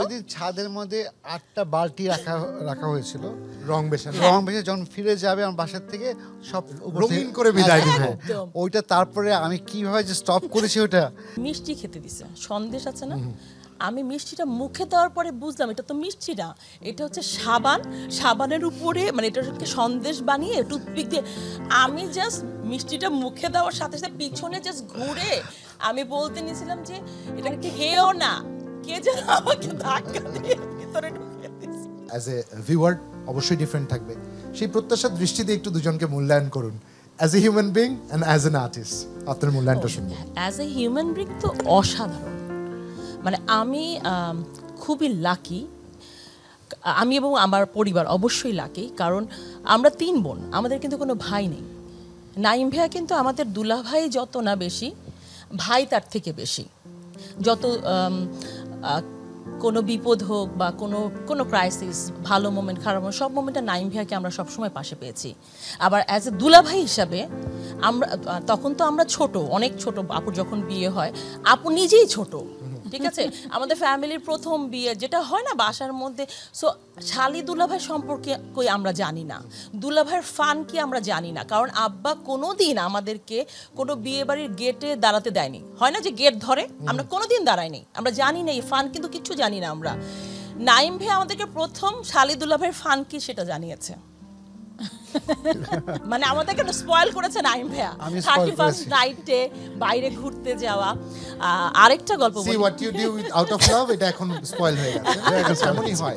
ওইদিন ছাদের মধ্যে 8টা বালতি রাখা হয়েছিল রং বেশে যখন ফিরে যাবে আমার বাসার থেকে সব রঙিন করে বিদায় দিবে। ওইটা তারপরে আমি কিভাবে যে স্টপ করেছি ওটা মিষ্টি খেতে দিছে, সন্দেশ আছে না, আমি মিষ্টিটা মুখে দেওয়ার পরে বুঝলাম এটা তো মিষ্টি না, এটা হচ্ছে সাবানের উপরে মানে এটাকে সন্দেশ বানিয়ে টুথপিক দিয়ে আমি জাস্ট মিষ্টিটা মুখে দেওয়ার সাথে সাথে পিছনে জাস্ট ঘুরে আমি বলতে নিয়েছিলাম যে এটা খেয়েও না, কে যেন আমাকে ধাক্কা দিয়ে ভিতরে ঢুকে দিয়েছে। অ্যাজ এ ভিউয়ার অবশ্যই ডিফারেন্ট থাকবে, সেই প্রত্যাশার দৃষ্টি দিয়ে একটু দুজনকে মূল্যায়ন করুন, as a human being and as an artist আপনার মূল্যায়নটা শুনবো। অ্যাজ এ হিউম্যান বিং তো অসাধারণ, মানে আমি খুবই লাকি, আমি এবং আমার পরিবার অবশ্যই লাকি, কারণ আমরা 3 বোন, আমাদের কিন্তু কোনো ভাই নেই। নাইম ভাইয়া কিন্তু আমাদের দুলাভাই যত না বেশি, ভাই তার থেকে বেশি। যত কোনো বিপদ হোক বা কোনো ক্রাইসিস, ভালো মোমেন্ট খারাপ মোমেন্ট, সব মোমেন্টে নাইম ভাইয়াকে আমরা সবসময় পাশে পেয়েছি। আবার অ্যাজ এ দুলাভাই হিসাবে আমরা তখন তো আমরা ছোট, অনেক ছোট, আপুর যখন বিয়ে হয় আপু নিজেই ছোট, ঠিক আছে, আমাদের ফ্যামিলির প্রথম বিয়ে যেটা হয় না বাসার মধ্যে, সো শালি দুলাভাই সম্পর্কে কই আমরা জানি না, দুলাভাইয়ের ফান কি আমরা জানি না, কারণ আব্বা কোনোদিন আমাদেরকে কোনো বিয়ে বাড়ির গেটে দাঁড়াতে দেয়নি, হয় না যে গেট ধরে, আমরা কোনোদিন দাঁড়াইনি, আমরা জানি না এই ফান কিন্তু কিচ্ছু জানি না আমরা। নাইম ভাই আমাদেরকে প্রথম শালি দুলাভাইয়ের ফান কি সেটা জানিয়েছে, মানে আমাদেরকে স্পয়েল করেছে নাইম ভাইয়া। 31st নাইটে বাইরে ঘুরতে যাওয়া। আরেকটা গল্প বলি, see what you do with out of love, এটা এখন স্পয়েল হয়ে গেছে, এমনই হয়,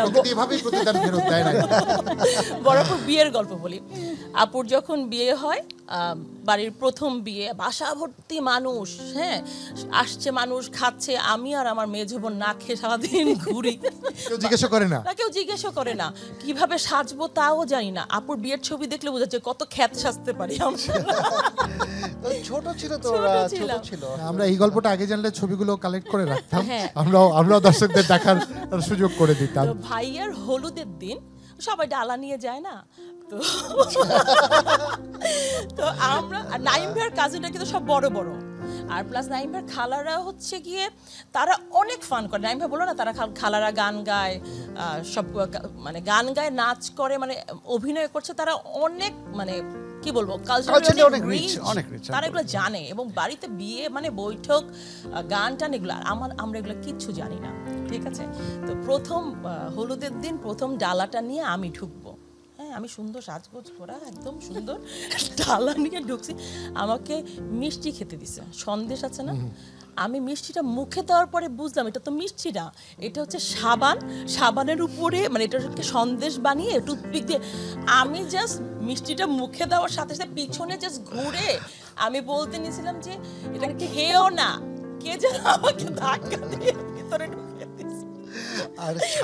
প্রকৃতি এভাবেই প্রতিদান ফেরত দেয় না। বড়পুর বিয়ের গল্প বলি, আপুর যখন বিয়ে হয়, বাড়ির প্রথম বিয়ে, বাসা ভর্তি মানুষ, হ্যাঁ আসছে, মানুষ খাচ্ছে, আমি আর আমার মেঝো বোন না খেয়ে সারাদিন ঘুরি, কেউ জিজ্ঞাসা করে না, কেউ জিজ্ঞাসা করে না, কিভাবে সাজবো তাও জানি না। আপুর বিয়ের ছবি দেখলে বোঝা যায় কত খ্যাত সাজতে পারি আমরা। ছোট ছিল তো, ওরা ছোট ছিল। আমরা এই গল্পটা আগে জানলে ছবিগুলো কালেক্ট করে রাখতাম, আমরাও দর্শকদের দেখার সুযোগ করে দিতাম। ভাইয়ার হলুদের দিন সবাই ডালা নিয়ে যায় না, তো আমরা নাইম ভাইয়ের কাজিনরা কিন্তু সব বড় বড়, আর প্লাস নাইম ভাইয়ের খালারা হচ্ছে গিয়ে তারা অনেক ফান করে। নাইম ভাই বলো না, তারা খালারা গান গায়, সব মানে গান গায়, নাচ করে, মানে অভিনয় করছে, তারা অনেক মানে কি বলবো কালচারালি অনেক রিচ, তারা এগুলো জানে, এবং বাড়িতে বিয়ে মানে বৈঠক, গান টান এগুলো, আর আমরা এগুলো কিচ্ছু জানি না, ঠিক আছে। তো প্রথম হলুদের দিন প্রথম ডালাটা নিয়ে আমি ঢুকবো, আমি সুন্দর সাজগোজ করা একদম সুন্দর ডালা নিয়ে ঢুকছি, আমাকে মিষ্টি খেতে দিছে, সন্দেশ আছে না, আমি মিষ্টিটা মুখে দেওয়ার পরে বুঝলাম এটা তো মিষ্টি না, এটা হচ্ছে সাবানের উপরে মানে এটাকে সন্দেশ বানিয়ে টুথপিক দিয়ে আমি জাস্ট মিষ্টিটা মুখে দেওয়ার সাথে সাথে পিছনে জাস্ট ঘুরে আমি বলতে নিয়েছিলাম যে এটা খেয়েও না, কে যেন আমাকে ধাক্কা দিয়ে ভিতরে ঢুকে দিয়েছে।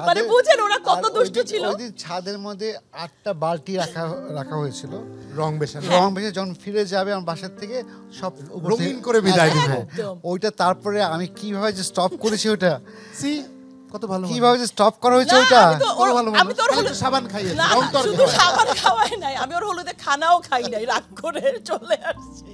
মানে বুঝেন ওরা কত দুষ্ট ছিল। ওইদিন ছাদের মধ্যে 8টা বালতি রাখা হয়েছিল রং বেশে যখন ফিরে যাবে আমার বাসার থেকে সব রঙিন করে বিদায় দিবে। ওইটা তারপরে আমি কিভাবে যে স্টপ করেছি ওটা, সি কত ভালো, কিভাবে যে স্টপ করা হয়েছে ওইটা, আমি তো সাবান খাইয়েছি, শুধু সাবান খাওয়াই নাই, আমি ওর হলুদে খানাও খাই নাই, রাগ করে চলে আসছি।